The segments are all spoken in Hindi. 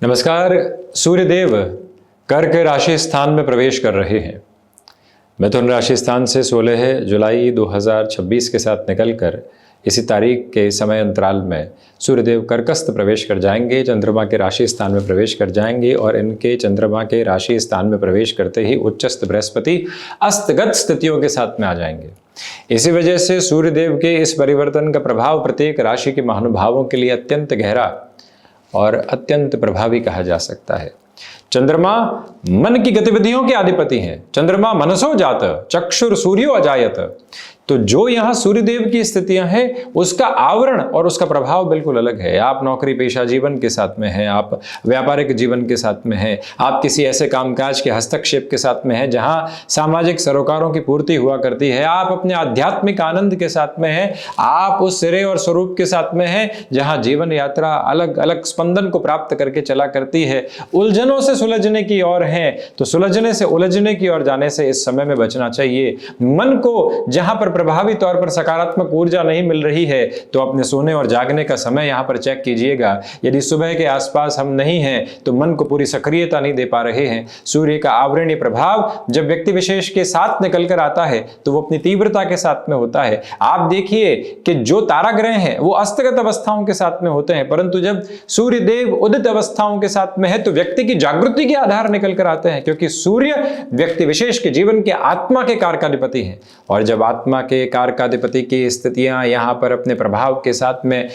नमस्कार। सूर्यदेव कर्क राशि स्थान में प्रवेश कर रहे हैं। मिथुन राशि स्थान से 16 जुलाई 2026 के साथ निकलकर इसी तारीख के समय अंतराल में सूर्यदेव कर्कस्थ प्रवेश कर जाएंगे, चंद्रमा के राशि स्थान में प्रवेश कर जाएंगे और इनके चंद्रमा के राशि स्थान में प्रवेश करते ही उच्चस्थ बृहस्पति अस्तगत स्थितियों के साथ में आ जाएंगे। इसी वजह से सूर्यदेव के इस परिवर्तन का प्रभाव प्रत्येक राशि के महानुभावों के लिए अत्यंत गहरा और अत्यंत प्रभावी कहा जा सकता है। चंद्रमा मन की गतिविधियों के अधिपति हैं। चंद्रमा मनसो जात चक्षुर सूर्यो अजायत। तो जो यहाँ सूर्यदेव की स्थितियां हैं उसका आवरण और उसका प्रभाव बिल्कुल अलग है। आप नौकरी पेशा जीवन के साथ में हैं, आप व्यापारिक जीवन के साथ में हैं, आप किसी ऐसे कामकाज के हस्तक्षेप के साथ में हैं जहां सामाजिक सरोकारों की पूर्ति हुआ करती है, आप अपने आध्यात्मिक आनंद के साथ में हैं, आप उस सिरे और स्वरूप के साथ में हैं जहां जीवन यात्रा अलग अलग स्पंदन को प्राप्त करके चला करती है। उलझनों से सुलझने की ओर हैं तो सुलझने से उलझने की ओर जाने से इस समय में बचना चाहिए। मन को जहां पर प्रभावी तौर पर सकारात्मक ऊर्जा नहीं मिल रही है तो अपने सोने और जागने का समय यहां पर चेक कीजिएगा। यदि सुबह के आसपास हम नहीं हैं तो मन को पूरी सक्रियता नहीं दे पा रहे हैं। सूर्य का आवरणीय प्रभाव जब व्यक्ति विशेष के साथ निकल कर आता है तो वो अपनी तीव्रता के साथ में होता है। आप देखिए कि जो ताराग्रह हैं वो अस्तगत अवस्थाओं के साथ में होते हैं, परंतु जब सूर्यदेव उदित अवस्थाओं के साथ में है तो व्यक्ति की जागृति के आधार निकल कर आते हैं, क्योंकि सूर्य व्यक्ति विशेष के जीवन के आत्मा के कारकाधिपति हैं। और जब आत्मा के कारकाधिपति की स्थितियां यहां पर अपने प्रभाव के साथ में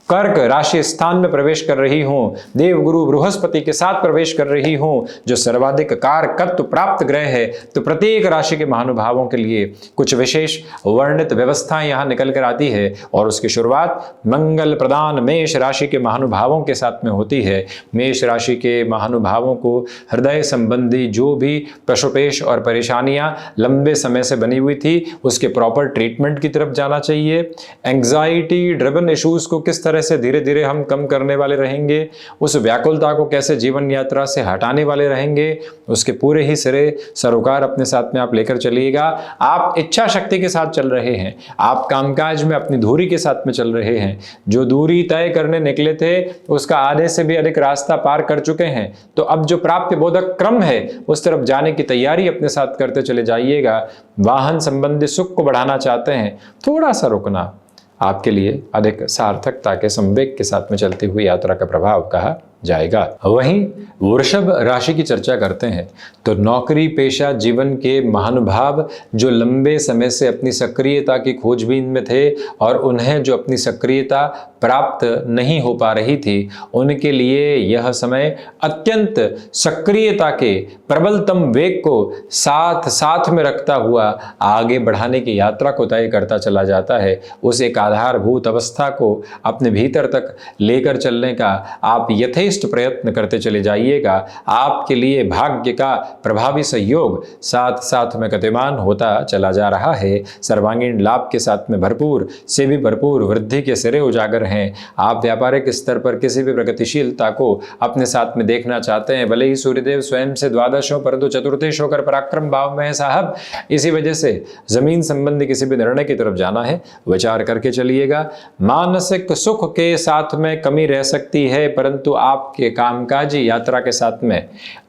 कर्क राशि स्थान में प्रवेश कर रही हूं, देवगुरु बृहस्पति के साथ प्रवेश कर रही हूं जो सर्वाधिक कारकत्व प्राप्त ग्रह है, तो प्रत्येक राशि के महानुभावों के लिए कुछ विशेष वर्णित व्यवस्थाएं यहां निकल कर आती है और उसकी शुरुआत मंगल प्रदान मेष राशि के महानुभावों के साथ में होती है। मेष राशि के महानुभावों को हृदय संबंधी जो भी पशुपेश और परेशानियां लंबे समय से बनी हुई थी उसके प्रॉपर ट्रीटमेंट की तरफ जाना चाहिए। एंग्जाइटी ड्रिवन इश्यूज को किस तरह से धीरे धीरे हम कम करने वाले रहेंगे, उस व्याकुलता को कैसे जीवन यात्रा से हटाने वाले रहेंगे, उसके पूरे ही सिरे सरोकार अपने साथ में आप लेकर चलिएगा। आप इच्छा शक्ति के साथ चल रहे हैं, आप कामकाज में अपनी धुरी के साथ में चल रहे हैं। जो दूरी तय करने निकले थे उसका आधे से भी अधिक रास्ता पार कर चुके हैं, तो अब जो प्राप्य बोधक क्रम है उस तरफ जाने की तैयारी अपने साथ करते चले जाइएगा। वाहन संबंधी सुख को बढ़ाना चाहते हैं, थोड़ा सा रुकना आपके लिए अधिक सार्थकता के संवेग के साथ में चलती हुई यात्रा का प्रभाव कहा जाएगा। वहीं वृषभ राशि की चर्चा करते हैं तो नौकरी पेशा जीवन के महानुभाव जो लंबे समय से अपनी सक्रियता की खोजबीन में थे और उन्हें जो अपनी सक्रियता प्राप्त नहीं हो पा रही थी, उनके लिए यह समय अत्यंत सक्रियता के प्रबलतम वेग को साथ साथ में रखता हुआ आगे बढ़ाने की यात्रा को तय करता चला जाता है। उस एक आधारभूत अवस्था को अपने भीतर तक लेकर चलने का आप यथेष्ट प्रयत्न करते चले जाइएगा। आपके लिए भाग्य का प्रभावी सहयोग साथ साथ में गतिमान होता चला जा रहा है। सर्वांगीण लाभ के साथ में भरपूर से भी भरपूर वृद्धि के सिरे उजागर हैं। आप व्यापारिक स्तर पर किसी भी प्रगतिशीलता को अपने साथ में देखना चाहते हैं, भले ही सूर्यदेव स्वयं से द्वादश हो परंतु चतुर्थेश होकर पराक्रम भाव में है साहब। इसी वजह से जमीन संबंधी किसी भी निर्णय की तरफ जाना है, विचार करके चलिएगा। मानसिक सुख के साथ में कमी रह सकती है, परंतु आपके कामकाजी यात्रा के साथ में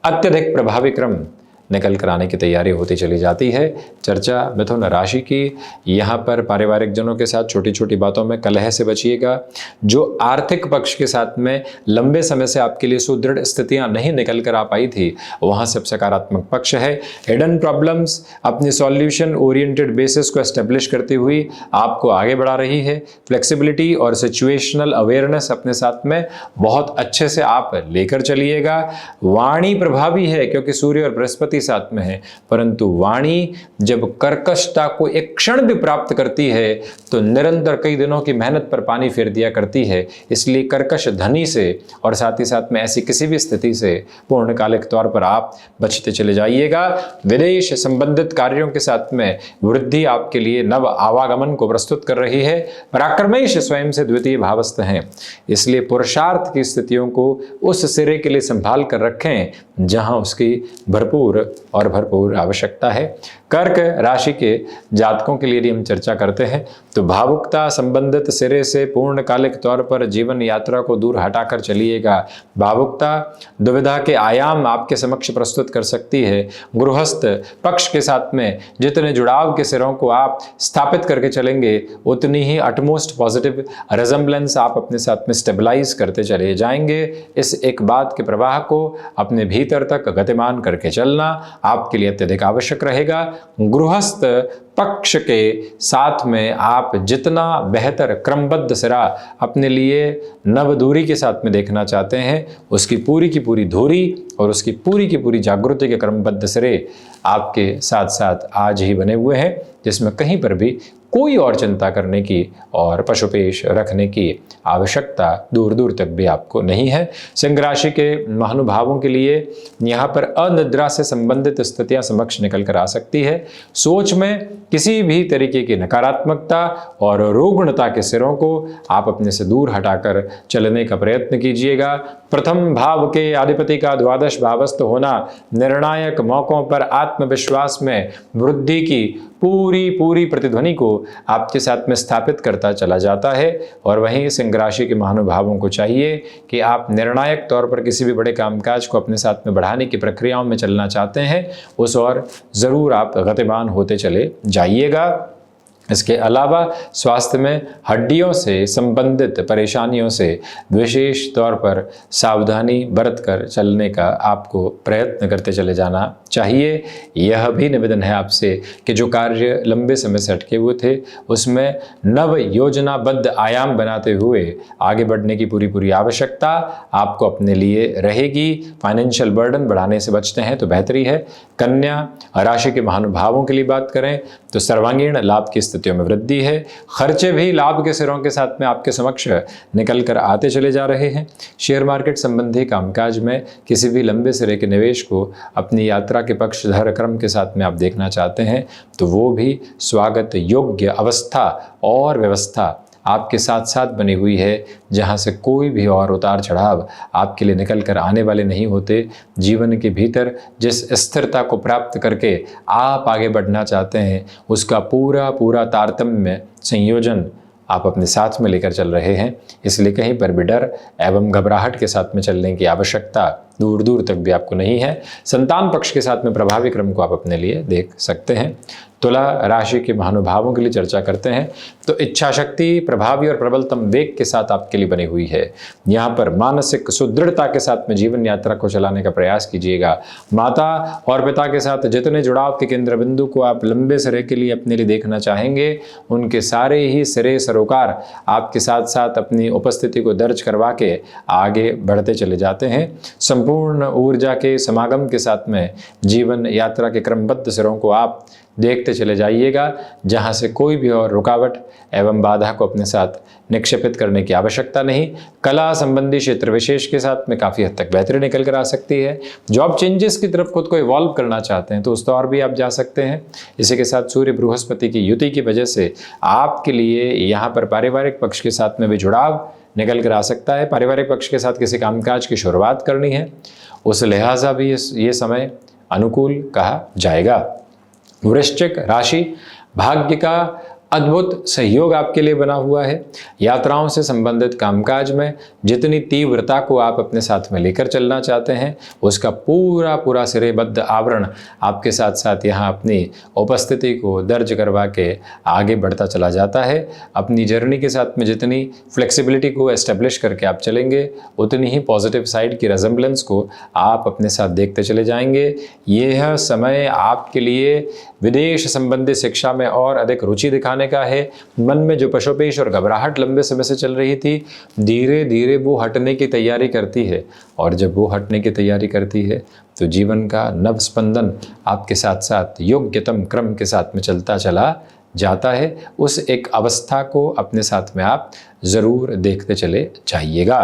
अत्यधिक प्रभावी क्रम निकल कर आने की तैयारी होती चली जाती है। चर्चा मिथुन राशि की। यहाँ पर पारिवारिक जनों के साथ छोटी छोटी बातों में कलह से बचिएगा। जो आर्थिक पक्ष के साथ में लंबे समय से आपके लिए सुदृढ़ स्थितियां नहीं निकल कर आ पाई थी, वहाँ से सकारात्मक पक्ष है। हिडन प्रॉब्लम्स अपनी सॉल्यूशन ओरिएंटेड बेसिस को एस्टेब्लिश करती हुई आपको आगे बढ़ा रही है। फ्लेक्सिबिलिटी और सिचुएशनल अवेयरनेस अपने साथ में बहुत अच्छे से आप लेकर चलिएगा। वाणी प्रभावी है क्योंकि सूर्य और बृहस्पति साथ में है, परंतु वाणी जब कर्कशता को एक क्षण भी प्राप्त करती है तो निरंतर कई दिनों की मेहनत पर पानी फेर दिया करती है। इसलिए कर्कश ध्वनि से और साथ ही साथ में ऐसी किसी भी स्थिति से पूर्णकालिक तौर पर आप बचते चले जाइएगा। विदेश संबंधित कार्यों के साथ में वृद्धि आपके लिए नव आवागमन को प्रस्तुत कर रही है। पराक्रमेश स्वयं से द्वितीय भावस्थ हैं, इसलिए पुरुषार्थ की स्थितियों को उस सिरे के लिए संभाल कर रखें जहां उसकी भरपूर और भरपूर आवश्यकता है। कर्क राशि के जातकों के लिए यदि हम चर्चा करते हैं तो भावुकता संबंधित सिरे से पूर्णकालिक तौर पर जीवन यात्रा को दूर हटाकर चलिएगा। भावुकता दुविधा के आयाम आपके समक्ष प्रस्तुत कर सकती है। गृहस्थ पक्ष के साथ में जितने जुड़ाव के सिरों को आप स्थापित करके चलेंगे उतनी ही अटमोस्ट पॉजिटिव रेजम्बलेंस आप अपने साथ में स्टेबलाइज करते चले जाएंगे। इस एक बात के प्रवाह को अपने भीतर तक गतिमान करके चलना आपके लिए अत्यधिक आवश्यक रहेगा। गृहस्थ पक्ष के साथ में आप जितना बेहतर क्रमबद्ध सिरा अपने लिए नव दूरी के साथ में देखना चाहते हैं उसकी पूरी की पूरी धुरी और उसकी पूरी की पूरी जागृति के क्रमबद्ध सिरे आपके साथ साथ आज ही बने हुए हैं, जिसमें कहीं पर भी कोई और चिंता करने की और पशुपेश रखने की आवश्यकता दूर दूर तक भी आपको नहीं है। सिंह राशि के महानुभावों के लिए यहाँ पर अनिद्रा से संबंधित स्थितियां समक्ष निकल कर आ सकती है। सोच में किसी भी तरीके की नकारात्मकता और रुग्णता के सिरों को आप अपने से दूर हटाकर चलने का प्रयत्न कीजिएगा। प्रथम भाव के अधिपति का द्वादश भावस्थ होना निर्णायक मौकों पर आत्मविश्वास में वृद्धि की पूरी प्रतिध्वनि को आपके साथ में स्थापित करता चला जाता है। और वहीं सिंह राशि के महानुभावों को चाहिए कि आप निर्णायक तौर पर किसी भी बड़े कामकाज को अपने साथ में बढ़ाने की प्रक्रियाओं में चलना चाहते हैं उस और ज़रूर आप गतिमान होते चले जाइएगा। इसके अलावा स्वास्थ्य में हड्डियों से संबंधित परेशानियों से विशेष तौर पर सावधानी बरत कर चलने का आपको प्रयत्न करते चले जाना चाहिए। यह भी निवेदन है आपसे कि जो कार्य लंबे समय से अटके हुए थे उसमें नव योजनाबद्ध आयाम बनाते हुए आगे बढ़ने की पूरी आवश्यकता आपको अपने लिए रहेगी। फाइनेंशियल बर्डन बढ़ाने से बचते हैं तो बेहतरी है। कन्या राशि के महानुभावों के लिए बात करें तो सर्वांगीण लाभ की स्थितियों में वृद्धि है। खर्चे भी लाभ के सिरों के साथ में आपके समक्ष निकल कर आते चले जा रहे हैं। शेयर मार्केट संबंधी कामकाज में किसी भी लंबे सिरे के निवेश को अपनी यात्रा के पक्षधर क्रम के साथ में आप देखना चाहते हैं तो वो भी स्वागत योग्य अवस्था और व्यवस्था आपके साथ साथ बनी हुई है, जहां से कोई भी और उतार चढ़ाव आपके लिए निकल कर आने वाले नहीं होते। जीवन के भीतर जिस स्थिरता को प्राप्त करके आप आगे बढ़ना चाहते हैं उसका पूरा तारतम्य संयोजन आप अपने साथ में लेकर चल रहे हैं। इसलिए कहीं पर भी डर एवं घबराहट के साथ में चलने की आवश्यकता दूर दूर तक भी आपको नहीं है। संतान पक्ष के साथ में प्रभावी क्रम को आप अपने लिए देख सकते हैं। तुला राशि के महानुभावों के लिए चर्चा करते हैं तो इच्छा शक्ति प्रभावी और प्रबलतम वेग के साथ आपके लिए बनी हुई है। यहाँ पर मानसिक सुदृढ़ता के साथ में जीवन यात्रा को चलाने का प्रयास कीजिएगा। माता और पिता के साथ जितने जुड़ाव के केंद्र बिंदु को आप लंबे सिरे के लिए अपने लिए देखना चाहेंगे उनके सारे ही सिरे सरोकार आपके साथ साथ अपनी उपस्थिति को दर्ज करवा के आगे बढ़ते चले जाते हैं। संपूर्ण ऊर्जा के समागम के साथ में जीवन यात्रा के क्रमबद्ध सिरों को आप देखते चले जाइएगा, जहां से कोई भी और रुकावट एवं बाधा को अपने साथ निक्षेपित करने की आवश्यकता नहीं। कला संबंधी क्षेत्र विशेष के साथ में काफ़ी हद तक बेहतरी निकल कर आ सकती है। जॉब चेंजेस की तरफ खुद को इवॉल्व करना चाहते हैं तो उस दौर भी आप जा सकते हैं। इसी के साथ सूर्य बृहस्पति की युति की वजह से आपके लिए यहाँ पर पारिवारिक पक्ष के साथ में भी जुड़ाव निकल कर आ सकता है। पारिवारिक पक्ष के साथ किसी कामकाज की शुरुआत करनी है उस लिहाजा भी ये समय अनुकूल कहा जाएगा। वृश्चिक राशि, भाग्य का अद्भुत सहयोग आपके लिए बना हुआ है। यात्राओं से संबंधित कामकाज में जितनी तीव्रता को आप अपने साथ में लेकर चलना चाहते हैं उसका पूरा सिरेबद्ध आवरण आपके साथ साथ यहाँ अपनी उपस्थिति को दर्ज करवा के आगे बढ़ता चला जाता है। अपनी जर्नी के साथ में जितनी फ्लेक्सिबिलिटी को एस्टेब्लिश करके आप चलेंगे उतनी ही पॉजिटिव साइड की रेजम्बलेंस को आप अपने साथ देखते चले जाएंगे। यह समय आपके लिए विदेश संबंधी शिक्षा में और अधिक रुचि दिखाने का है। मन में जो पशुपेश और घबराहट लंबे समय से चल रही थी धीरे धीरे वो हटने की तैयारी करती है और जब वो हटने की तैयारी करती है तो जीवन का नव स्पंदन आपके साथ साथ योग्यतम क्रम के साथ में चलता चला जाता है। उस एक अवस्था को अपने साथ में आप ज़रूर देखते चले जाइएगा।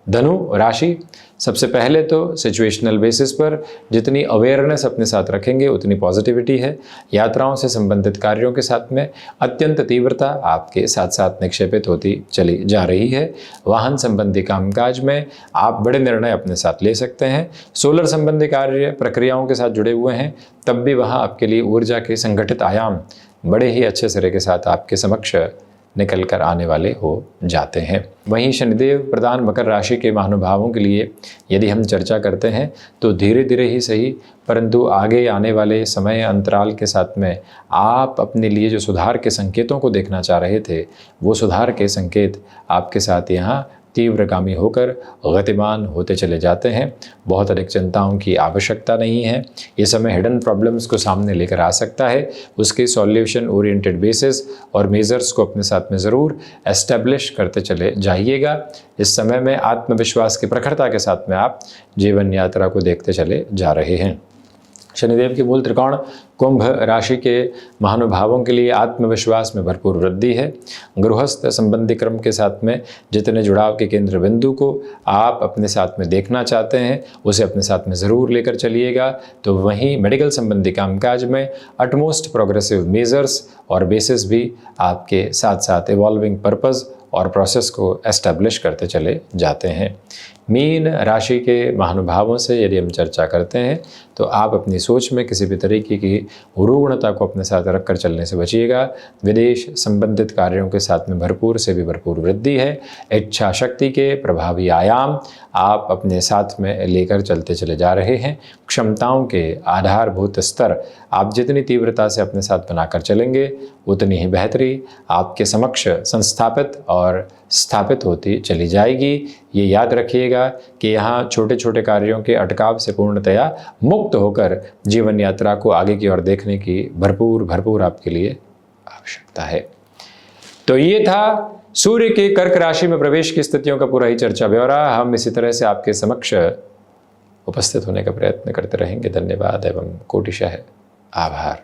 धनु राशि, सबसे पहले तो सिचुएशनल बेसिस पर जितनी अवेयरनेस अपने साथ रखेंगे उतनी पॉजिटिविटी है। यात्राओं से संबंधित कार्यों के साथ में अत्यंत तीव्रता आपके साथ साथ निक्षेपित होती चली जा रही है। वाहन संबंधी कामकाज में आप बड़े निर्णय अपने साथ ले सकते हैं। सोलर संबंधी कार्य प्रक्रियाओं के साथ जुड़े हुए हैं, तब भी वहाँ आपके लिए ऊर्जा के संगठित आयाम बड़े ही अच्छे सिरे के साथ आपके समक्ष निकल कर आने वाले हो जाते हैं। वहीं शनिदेव प्रधान मकर राशि के महानुभावों के लिए यदि हम चर्चा करते हैं तो धीरे धीरे ही सही, परंतु आगे आने वाले समय अंतराल के साथ में आप अपने लिए जो सुधार के संकेतों को देखना चाह रहे थे, वो सुधार के संकेत आपके साथ यहाँ तीव्रगामी होकर गतिमान होते चले जाते हैं। बहुत अधिक चिंताओं की आवश्यकता नहीं है। ये समय हिडन प्रॉब्लम्स को सामने लेकर आ सकता है, उसके सॉल्यूशन ओरिएंटेड बेसिस और मेजर्स को अपने साथ में ज़रूर एस्टेब्लिश करते चले जाइएगा। इस समय में आत्मविश्वास की प्रखरता के साथ में आप जीवन यात्रा को देखते चले जा रहे हैं। शनिदेव के मूल त्रिकोण कुंभ राशि के महानुभावों के लिए आत्मविश्वास में भरपूर वृद्धि है। गृहस्थ संबंधी क्रम के साथ में जितने जुड़ाव के केंद्र बिंदु को आप अपने साथ में देखना चाहते हैं, उसे अपने साथ में ज़रूर लेकर चलिएगा। तो वहीं मेडिकल संबंधी कामकाज में अटमोस्ट प्रोग्रेसिव मेजर्स और बेसिस भी आपके साथ साथ इवॉल्विंग पर्पस और प्रोसेस को एस्टेब्लिश करते चले जाते हैं। मीन राशि के महानुभावों से यदि हम चर्चा करते हैं तो आप अपनी सोच में किसी भी तरीके की उरूगणता को अपने साथ रख कर चलने से बचिएगा। विदेश संबंधित कार्यों के साथ में भरपूर से भी भरपूर वृद्धि है। इच्छा शक्ति के प्रभावी आयाम आप अपने साथ में लेकर चलते चले जा रहे हैं। क्षमताओं के आधारभूत स्तर आप जितनी तीव्रता से अपने साथ बनाकर चलेंगे उतनी ही बेहतरी आपके समक्ष संस्थापित और स्थापित होती चली जाएगी। ये याद रखिएगा कि यहाँ छोटे छोटे कार्यों के अटकाव से पूर्णतया मुक्त होकर जीवन यात्रा को आगे की ओर देखने की भरपूर आपके लिए आवश्यकता है। तो ये था सूर्य के कर्क राशि में प्रवेश की स्थितियों का पूरा ही चर्चा ब्यौरा। हम इसी तरह से आपके समक्ष उपस्थित होने का प्रयत्न करते रहेंगे। धन्यवाद एवं कोटिशः आभार।